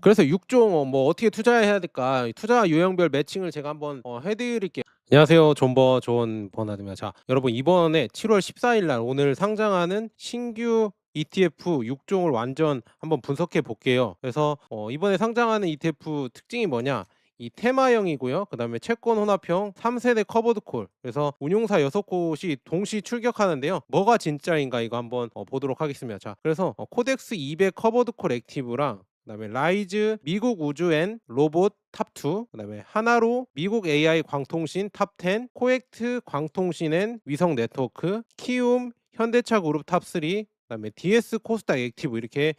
그래서 6종 뭐 어떻게 투자해야 될까? 투자 유형별 매칭을 제가 한번 해 드릴게요. 안녕하세요. 존 버나드입니다. 자, 여러분 이번에 7월 14일 날 오늘 상장하는 신규 ETF 6종을 완전 한번 분석해 볼게요. 그래서 이번에 상장하는 ETF 특징이 뭐냐? 이 테마형이고요. 그다음에 채권 혼합형 3세대 커버드 콜. 그래서 운용사 6곳이 동시 출격하는데요. 뭐가 진짜인가 이거 한번 보도록 하겠습니다. 자, 그래서 코덱스 200 커버드 콜 액티브랑 그다음에 라이즈 미국 우주 앤 로봇 탑2, 그다음에 하나로 미국 AI 광통신 탑10, 코엑트 광통신 앤 위성 네트워크, 키움 현대차 그룹 탑3, 그다음에 DS 코스닥 액티브 이렇게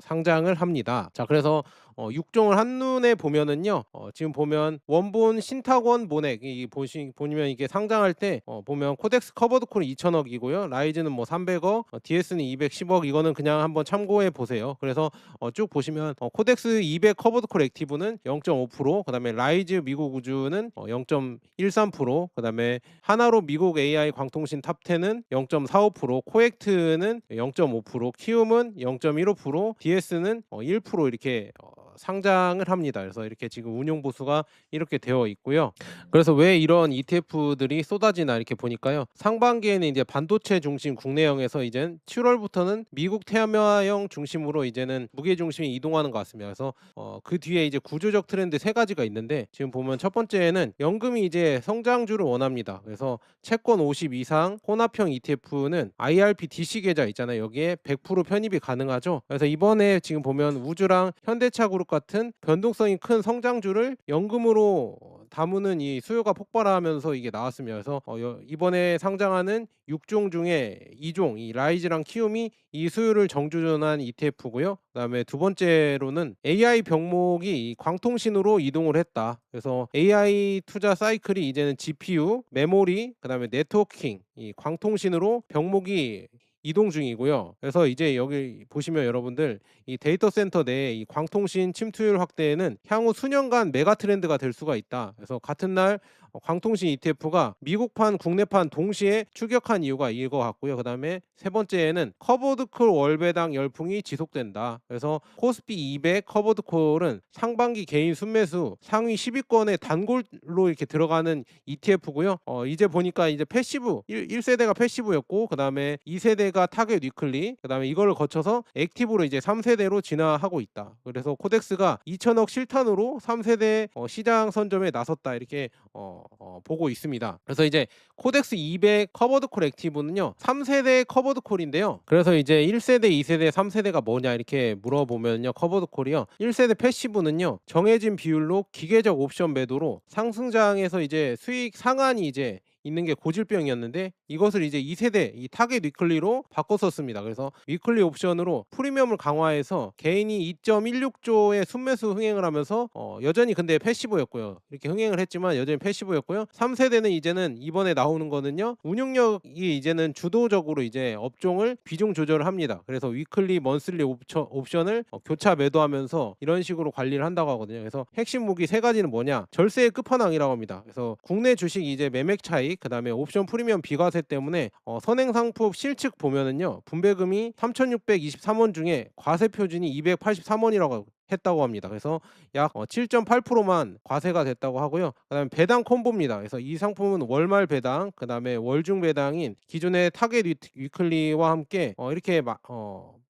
상장을 합니다. 자, 그래서 6종을 한눈에 보면은요. 지금 보면 원본 신탁원 모넥 보시면 이게 상장할 때 보면 코덱스 커버드 콜은 2천억이고요. 라이즈는 뭐 300억, DS는 210억. 이거는 그냥 한번 참고해 보세요. 그래서 쭉 보시면 코덱스 200 커버드 콜 액티브는 0.5%, 그다음에 라이즈 미국 우주는 0.13%, 그다음에 하나로 미국 AI 광통신 탑10은 0.45%, 코엑트는 0.5%, 키움은 0.15%, DS는 1% 이렇게 상장을 합니다. 그래서 이렇게 지금 운용 보수가 이렇게 되어 있고요. 그래서 왜 이런 ETF들이 쏟아지나 이렇게 보니까요. 상반기에는 이제 반도체 중심 국내형에서 이제 7월부터는 미국 테마형 중심으로 이제는 무게 중심이 이동하는 것 같습니다. 그래서 그 뒤에 이제 구조적 트렌드 세 가지가 있는데, 지금 보면 첫 번째는 연금이 이제 성장주를 원합니다. 그래서 채권 50 이상 혼합형 ETF는 IRP DC 계좌 있잖아요. 여기에 100% 편입이 가능하죠. 그래서 이번에 지금 보면 우주랑 현대차 그룹 같은 변동성이 큰 성장주를 연금으로 담으는 이 수요가 폭발하면서 이게 나왔습니다. 그래서 이번에 상장하는 6종 중에 2종 이 라이즈랑 키움이 이 수요를 정주전한 ETF고요. 그다음에 두 번째로는 AI 병목이 이 광통신으로 이동을 했다. 그래서 AI 투자 사이클이 이제는 GPU, 메모리, 그다음에 네트워킹, 이 광통신으로 병목이 이동 중이고요. 그래서 이제 여기 보시면 여러분들 이 데이터 센터 내에 이 광통신 침투율 확대에는 향후 수년간 메가 트렌드가 될 수가 있다. 그래서 같은 날 광통신 ETF가 미국판, 국내판 동시에 추격한 이유가 이거 같고요. 그다음에 세 번째에는 커버드콜 월배당 열풍이 지속된다. 그래서 코스피 200 커버드콜은 상반기 개인 순매수 상위 10위권에 단골로 이렇게 들어가는 ETF고요. 이제 보니까 이제 패시브 1세대가 패시브였고, 그다음에 2세대가 타겟 위클리, 그다음에 이거를 거쳐서 액티브로 이제 3세대로 진화하고 있다. 그래서 코덱스가 2천억 실탄으로 3세대 시장 선점에 나섰다. 이렇게 보고 있습니다. 그래서 이제 코덱스 200 커버드 콜 액티브는요 3세대 커버드 콜인데요. 그래서 이제 1세대, 2세대, 3세대가 뭐냐 이렇게 물어보면요, 커버드 콜이요 1세대 패시브는요 정해진 비율로 기계적 옵션 매도로 상승장에서 이제 수익 상한이 이제 있는 게 고질병이었는데, 이것을 이제 2세대 이 타겟 위클리로 바꿨었습니다. 그래서 위클리 옵션으로 프리미엄을 강화해서 개인이 2.16조의 순매수 흥행을 하면서 여전히 근데 패시브였고요. 이렇게 흥행을 했지만 여전히 패시브였고요. 3세대는 이제는 이번에 나오는 거는요, 운용력이 이제는 주도적으로 이제 업종을 비중 조절을 합니다. 그래서 위클리, 먼슬리 옵션을 교차 매도하면서 이런 식으로 관리를 한다고 하거든요. 그래서 핵심 무기 세 가지는 뭐냐? 절세의 끝판왕이라고 합니다. 그래서 국내 주식 이제 매매 차익, 그다음에 옵션 프리미엄 비과세 때문에 선행 상품 실측 보면은요 분배금이 3,623원 중에 과세 표준이 283원이라고 했다고 합니다. 그래서 약 7.8%만 과세가 됐다고 하고요. 그다음에 배당 콤보입니다. 그래서 이 상품은 월말 배당, 그다음에 월중 배당인 기존의 타겟 위클리와 함께 이렇게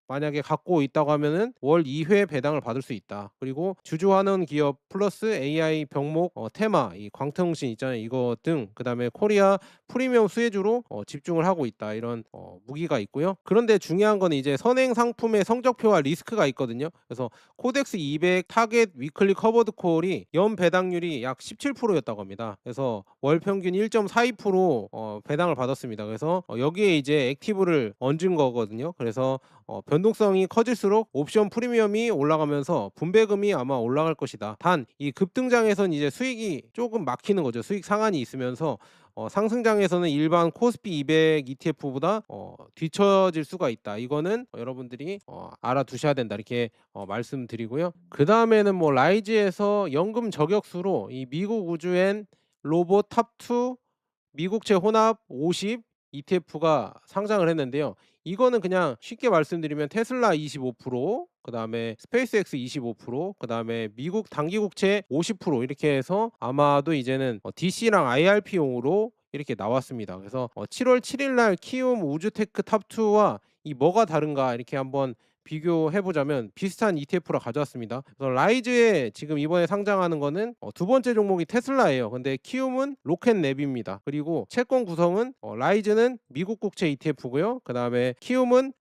만약에 갖고 있다고 하면은 월 2회 배당을 받을 수 있다. 그리고 주주환원 기업 플러스 AI 병목 테마 이 광통신 있잖아요. 이거 등 그다음에 코리아 프리미엄 수혜주로 집중을 하고 있다. 이런 무기가 있고요. 그런데 중요한 건 이제 선행 상품의 성적표와 리스크가 있거든요. 그래서 코덱스 200 타겟 위클리 커버드 콜이 연 배당률이 약 17%였다고 합니다. 그래서 월 평균 1.42% 배당을 받았습니다. 그래서 여기에 이제 액티브를 얹은 거거든요. 그래서 변동성이 커질수록 옵션 프리미엄이 올라가면서 분배금이 아마 올라갈 것이다. 단 이 급등장에선 이제 수익이 조금 막히는 거죠. 수익 상한이 있으면서 상승장에서는 일반 코스피 200 ETF보다 뒤처질 수가 있다. 이거는 여러분들이 알아두셔야 된다. 이렇게 말씀드리고요. 그 다음에는 뭐 라이즈에서 연금 저격수로 이 미국 우주엔 로봇 탑2 미국채 혼합 50 ETF가 상장을 했는데요. 이거는 그냥 쉽게 말씀드리면 테슬라 25%, 그다음에 스페이스X 25%, 그다음에 미국 단기국채 50% 이렇게 해서 아마도 이제는 DC랑 IRP용으로 이렇게 나왔습니다. 그래서 7월 7일 날 키움 우주테크 탑2와 이 뭐가 다른가 이렇게 한번 비교해 보자면 비슷한 ETF라 가져왔습니다. 그래서 라이즈에 지금 이번에 상장하는 거는 두 번째 종목이 테슬라예요. 근데 키움은 로켓랩입니다. 그리고 채권 구성은 라이즈는 미국 국채 ETF고요. 그다음에 키움은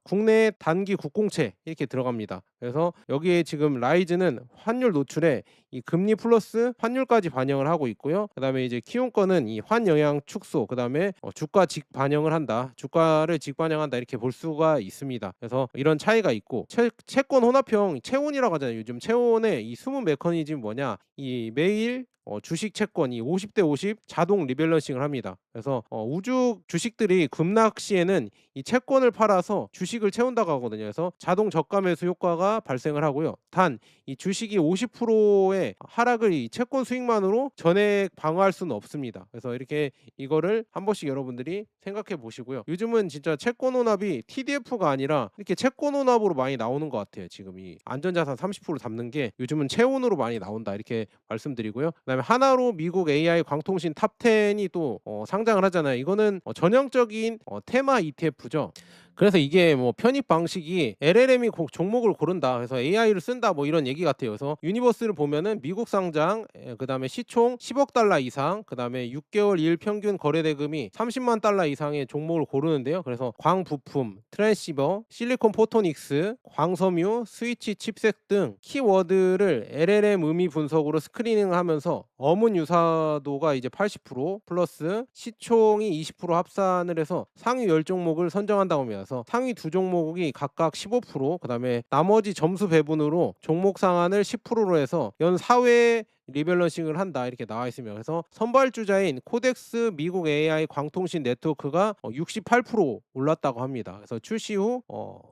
국내 단기 국공채 이렇게 들어갑니다. 그래서 여기에 지금 라이즈는 환율 노출에 이 금리 플러스 환율까지 반영을 하고 있고요. 그다음에 이제 키움 거는 이 환영향 축소, 그다음에 주가 직 반영을 한다. 주가를 직 반영한다 이렇게 볼 수가 있습니다. 그래서 이런 차이가 있고 채권 혼합형 채혼이라고 하잖아요. 요즘 채혼의 이 숨은 메커니즘 뭐냐? 이 매일 주식 채권이 50대 50 자동 리밸런싱을 합니다. 그래서 우주 주식들이 급락 시에는 이 채권을 팔아서 주식을 채운다고 하거든요. 그래서 자동 저가 매수 효과가 발생을 하고요. 단 이 주식이 50%의 하락을 이 채권 수익만으로 전액 방어할 수는 없습니다. 그래서 이렇게 이거를 한 번씩 여러분들이 생각해 보시고요. 요즘은 진짜 채권 혼합이 TDF가 아니라 이렇게 채권 혼합으로 많이 나오는 것 같아요. 지금 이 안전자산 30% 담는 게 요즘은 채혼으로 많이 나온다 이렇게 말씀드리고요. 그다음에 하나로 미국 AI 광통신 탑10이 또 상장을 하잖아요. 이거는 전형적인 테마 ETF죠. 그래서 이게 뭐 편입 방식이 LLM이 종목을 고른다. 그래서 AI를 쓴다. 뭐 이런 얘기 같아요. 그래서 유니버스를 보면은 미국 상장, 그다음에 시총 10억 달러 이상, 그다음에 6개월 일 평균 거래 대금이 30만 달러 이상의 종목을 고르는데요. 그래서 광 부품, 트랜시버, 실리콘 포토닉스, 광섬유, 스위치 칩셋 등 키워드를 LLM 의미 분석으로 스크리닝을 하면서 어문 유사도가 이제 80% 플러스 시총이 20% 합산을 해서 상위 10종목을 선정한다고 합니다. 그래서 상위 두 종목이 각각 15%, 그다음에 나머지 점수 배분으로 종목 상한을 10%로 해서 연 4회 리밸런싱을 한다 이렇게 나와 있습니다. 그래서 선발주자인 코덱스 미국 AI 광통신 네트워크가 68% 올랐다고 합니다. 그래서 출시 후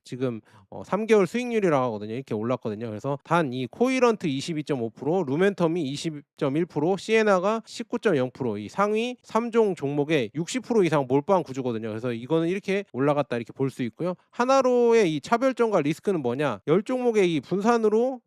지금 3개월 수익률이라고 하거든요. 이렇게 올랐거든요. 그래서 단 이 코이런트 22.5%, 루멘텀이 20.1%, 시에나가 19.0%, 이 상위 3종 종목의 60% 이상 몰빵 구조거든요. 그래서 이거는 이렇게 올라갔다 이렇게 볼 수 있고요. 하나로의 이 차별점과 리스크는 뭐냐? 10종목의 이 분산으로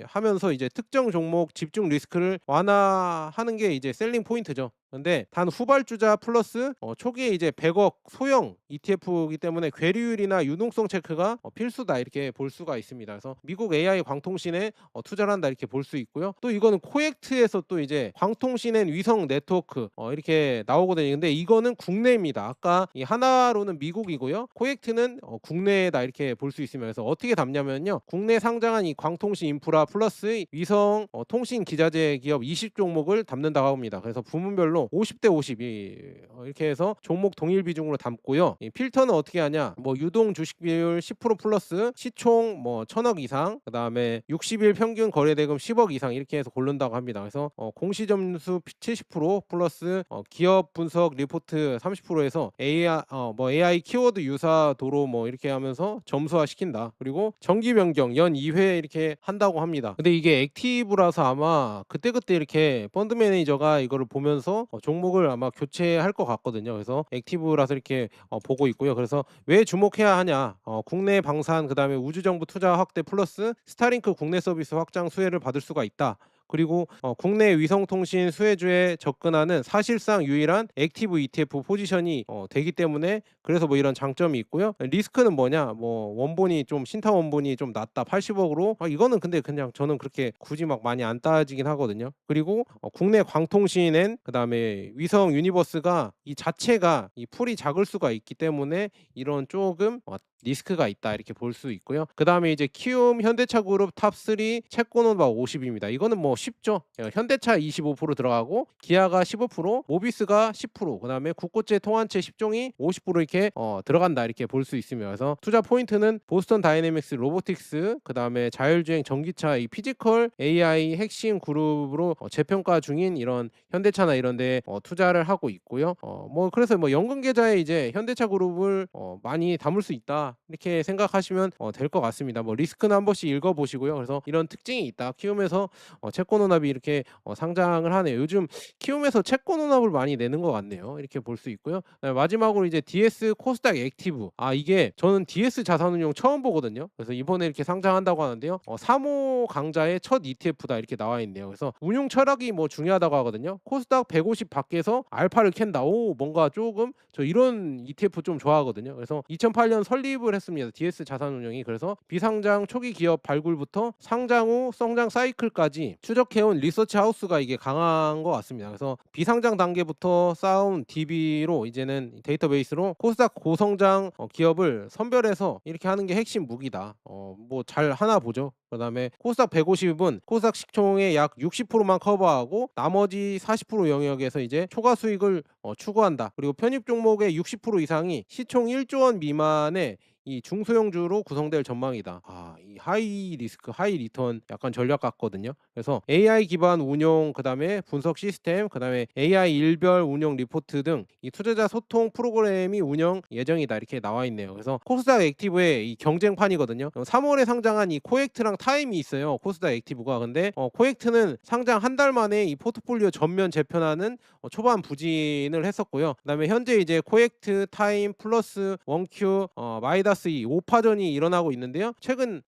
하면서 이제 특정 종목 집중 리스크를 완화하는 게 이제 셀링 포인트죠. 근데 단 후발주자 플러스 초기에 이제 100억 소형 ETF이기 때문에 괴리율이나 유동성 체크가 필수다 이렇게 볼 수가 있습니다. 그래서 미국 AI 광통신에 투자를 한다 이렇게 볼 수 있고요. 또 이거는 코엑트에서 또 이제 광통신엔 위성 네트워크 이렇게 나오거든요. 근데 이거는 국내입니다. 아까 이 하나로는 미국이고요. 코엑트는 국내다 이렇게 볼 수 있습니다. 그래서 어떻게 담냐면요. 국내 상장한 이 광통신 인프라 플러스 위성 통신 기자재 기업 20종목을 담는다고 합니다. 그래서 부문별로 50대 50 이렇게 해서 종목 동일 비중으로 담고요. 이 필터는 어떻게 하냐? 뭐 유동 주식 비율 10% 플러스 시총 뭐 1000억 이상, 그다음에 60일 평균 거래 대금 10억 이상 이렇게 해서 고른다고 합니다. 그래서 공시 점수 70% 플러스 기업 분석 리포트 30%에서 AI 키워드 유사도로 뭐 이렇게 하면서 점수화 시킨다. 그리고 정기 변경 연 2회 이렇게 한다고 합니다. 근데 이게 액티브라서 아마 그때그때 이렇게 펀드 매니저가 이거를 보면서 종목을 아마 교체할 것 같거든요. 그래서 액티브라서 이렇게 보고 있고요. 그래서 왜 주목해야 하냐? 국내 방산 그다음에 우주정부 투자 확대 플러스 스타링크 국내 서비스 확장 수혜를 받을 수가 있다. 그리고 국내 위성통신 수혜주에 접근하는 사실상 유일한 액티브 ETF 포지션이 되기 때문에 그래서 뭐 이런 장점이 있고요. 리스크는 뭐냐? 뭐 원본이 좀 신타 원본이 좀 낮다 80억으로 이거는 근데 그냥 저는 그렇게 굳이 막 많이 안 따지긴 하거든요. 그리고 국내 광통신엔 그다음에 위성 유니버스가 이 자체가 이 풀이 작을 수가 있기 때문에 이런 조금 리스크가 있다 이렇게 볼 수 있고요. 그다음에 이제 키움 현대차 그룹 탑3 채권 혼합 50입니다. 이거는 뭐 쉽죠. 현대차 25% 들어가고 기아가 15%, 모비스가 10%, 그다음에 국고채 통한채 10종이 50% 이렇게 들어간다 이렇게 볼 수 있습니다. 그래서 투자 포인트는 보스턴 다이내믹스 로보틱스, 그다음에 자율주행 전기차 이 피지컬 AI 핵심 그룹으로 재평가 중인 이런 현대차나 이런 데 투자를 하고 있고요. 뭐 그래서 뭐 연금 계좌에 이제 현대차 그룹을 많이 담을 수 있다. 있다 이렇게 생각하시면 될 것 같습니다. 뭐 리스크는 한 번씩 읽어보시고요. 그래서 이런 특징이 있다. 키움에서 채권 혼합이 이렇게 상장을 하네요. 요즘 키움에서 채권 혼합을 많이 내는 것 같네요. 이렇게 볼 수 있고요. 마지막으로 이제 DS 코스닥 액티브. 이게 저는 DS 자산운용 처음 보거든요. 그래서 이번에 이렇게 상장한다고 하는데요. 3호 강자의 첫 ETF다 이렇게 나와 있네요. 그래서 운용 철학이 뭐 중요하다고 하거든요. 코스닥 150 밖에서 알파를 캔다. 오, 뭔가 조금 저 이런 ETF 좀 좋아하거든요. 그래서 2008년 설립을 했습니다. DS 자산운용이. 그래서 비상장 초기 기업 발굴부터 상장 후 성장 사이클까지 추적해온 리서치 하우스가 이게 강한 것 같습니다. 그래서 비상장 단계부터 쌓아온 DB로 이제는 데이터베이스로 코스닥 고성장 기업을 선별해서 이렇게 하는 게 핵심 무기다. 뭐 잘 하나 보죠. 그다음에 코스닥 150은 코스닥 시총의 약 60%만 커버하고 나머지 40% 영역에서 이제 초과 수익을 추구한다. 그리고 편입 종목의 60% 이상이 시총 1조 원 미만의 이 중소형주로 구성될 전망이다. 이 하이 리스크, 하이 리턴 약간 전략 같거든요. 그래서 AI 기반 운용, 그다음에 분석 시스템, 그다음에 AI 일별 운용 리포트 등 이 투자자 소통 프로그램이 운영 예정이다. 이렇게 나와 있네요. 그래서 코스닥 액티브의 이 경쟁판이거든요. 3월에 상장한 이 코엑트랑 타임이 있어요. 코스닥 액티브가. 근데 코엑트는 상장 한 달 만에 이 포트폴리오 전면 재편하는 초반 부진을 했었고요. 그다음에 현재 이제 코엑트, 타임, 플러스, 원큐, 마이다스 이 5파전이 일어나고 있는데요. 최근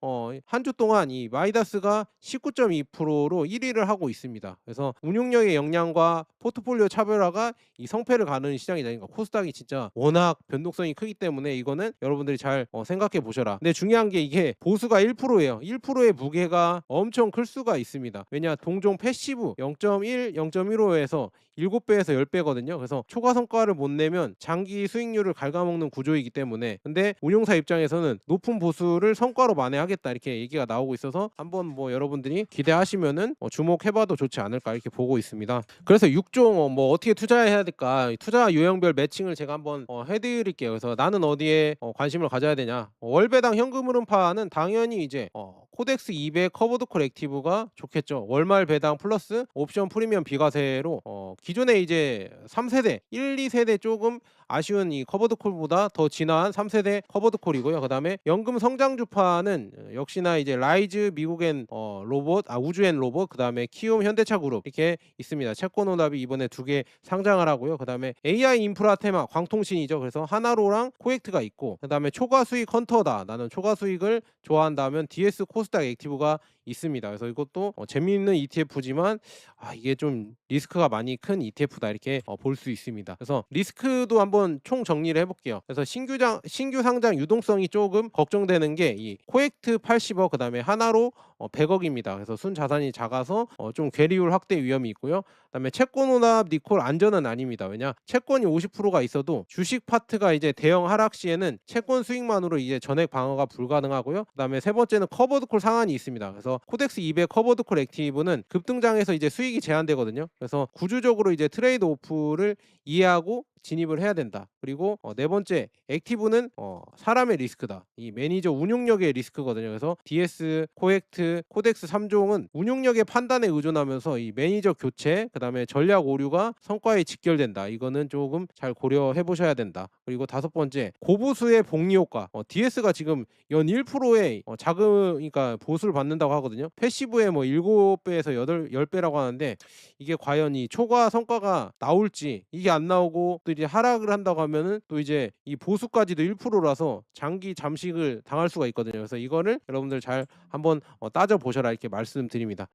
한 주 동안 이 마이다스가 19.2%로 1위를 하고 있습니다. 그래서 운용력의 역량과 포트폴리오 차별화가 이 성패를 가는 시장이다. 그러니까 코스닥이 진짜 워낙 변동성이 크기 때문에 이거는 여러분들이 잘 생각해 보셔라. 근데 중요한 게 이게 보수가 1%예요. 1%의 무게가 엄청 클 수가 있습니다. 왜냐 동종 패시브 0.1, 0.15에서 7배에서 10배거든요. 그래서 초과 성과를 못 내면 장기 수익률을 갉아먹는 구조이기 때문에, 근데 운용사 입장에서는 높은 보수를 성과로 만회하겠다 이렇게 얘기가 나오고 있어서 한번 뭐 여러분들이 기대하시면은 주목해봐도 좋지 않을까 이렇게 보고 있습니다. 그래서 6종 뭐 어떻게 투자해야 될까, 투자 유형별 매칭을 제가 한번 해드릴게요. 그래서 나는 어디에 관심을 가져야 되냐. 월배당 현금 흐름파는 당연히 이제 코덱스 200 커버드콜 액티브가 좋겠죠. 월말 배당 플러스 옵션 프리미엄 비과세로 기존에 이제 3세대 1, 2세대 조금 아쉬운 이 커버드콜보다 더 진화한 3세대 커버드콜이고요. 그다음에 연금 성장주파는 역시나 이제 라이즈 미국엔 로봇, 우주엔 로봇, 그다음에 키움 현대차 그룹 이렇게 있습니다. 채권 혼합이 이번에 2개 상장을 하고요. 그다음에 AI 인프라 테마 광통신이죠. 그래서 하나로랑 코엑트가 있고, 그다음에 초과 수익 헌터다. 나는 초과 수익을 좋아한다면 DS 코스닥 액티브가 있습니다. 그래서 이것도 재미있는 ETF지만 이게 좀 리스크가 많이 큰 ETF다 이렇게 볼 수 있습니다. 그래서 리스크도 한번 총 정리를 해볼게요. 그래서 신규 상장 유동성이 조금 걱정되는 게 이 코엑트 80억, 그다음에 하나로 100억입니다. 그래서 순 자산이 작아서 좀 괴리율 확대 위험이 있고요. 그다음에 채권 혼합 니콜 안전은 아닙니다. 왜냐 채권이 50%가 있어도 주식 파트가 이제 대형 하락 시에는 채권 수익만으로 이제 전액 방어가 불가능하고요. 그다음에 세 번째는 커버드콜 상한이 있습니다. 그래서 코덱스 200 커버드콜 액티브는 급등장에서 이제 수익이 제한되거든요. 그래서 구조적으로 이제 트레이드 오프를 이해하고 진입을 해야 된다. 그리고 네 번째 액티브는 사람의 리스크다. 이 매니저 운용력의 리스크거든요. 그래서 DS, 코엑트, 코덱스 3종은 운용력의 판단에 의존하면서 이 매니저 교체, 그다음에 전략 오류가 성과에 직결된다. 이거는 조금 잘 고려해 보셔야 된다. 그리고 다섯 번째 고보수의 복리 효과. DS가 지금 연 1%의 그러니까 보수를 받는다고 하거든요. 패시브의 뭐 7배에서 10배라고 하는데 이게 과연 이 초과 성과가 나올지, 이게 안 나오고 또 이제 하락을 한다고 하면은 또 이제 이 보수까지도 1%라서 장기 잠식을 당할 수가 있거든요. 그래서 이거를 여러분들 잘 한번 따져 보셔라 이렇게 말씀드립니다.